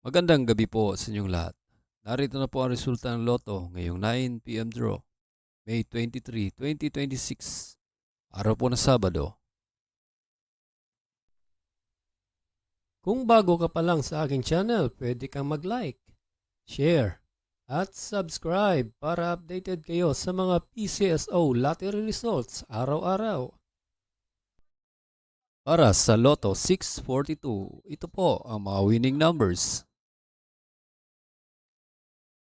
Magandang gabi po sa inyong lahat. Narito na po ang resulta ng Lotto ngayong 9 p.m. draw, May 23, 2026, araw po ng Sabado. Kung bago ka pa lang sa aking channel, pwede kang mag-like, share, at subscribe para updated kayo sa mga PCSO lottery results araw-araw. Para sa Lotto 642, ito po ang mga winning numbers: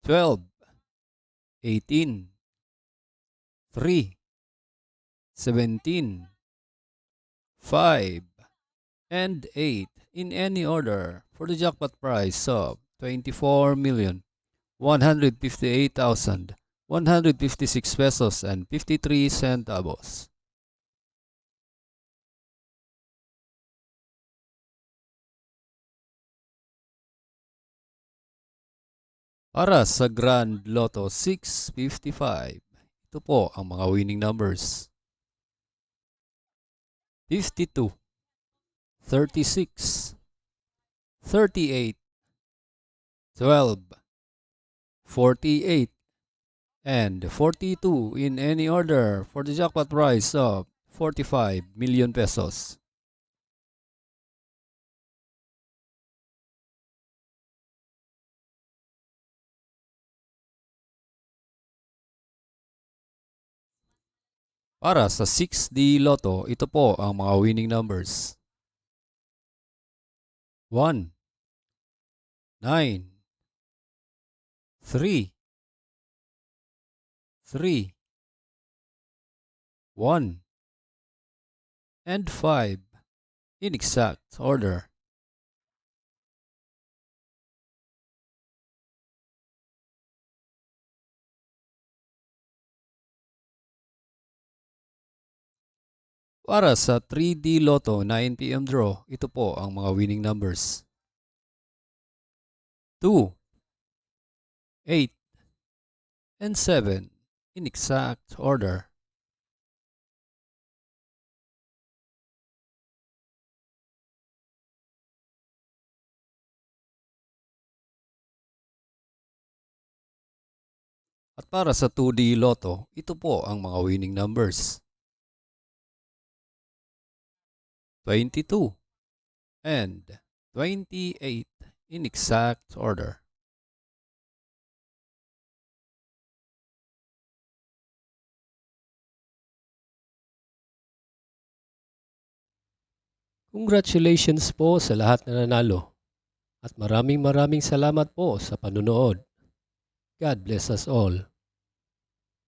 12, 18, 3, 17, 5, and 8 in any order for the jackpot prize of 24,158,156 pesos and 53 centavos. Para sa Grand Lotto 655, ito po ang mga winning numbers: 52, 36, 38, 12, 48, and 42 in any order for the jackpot prize of 45 million pesos. Para sa 6D Lotto, ito po ang mga winning numbers: 1, 9, 3, 3, 1, and 5 in exact order. Para sa 3D Lotto 9 p.m. draw, ito po ang mga winning numbers: 2, 8, and 7 in exact order. At para sa 2D Lotto, ito po ang mga winning numbers: 22 and 28 in exact order. Congratulations po sa lahat na nanalo at maraming salamat po sa panunood. God bless us all.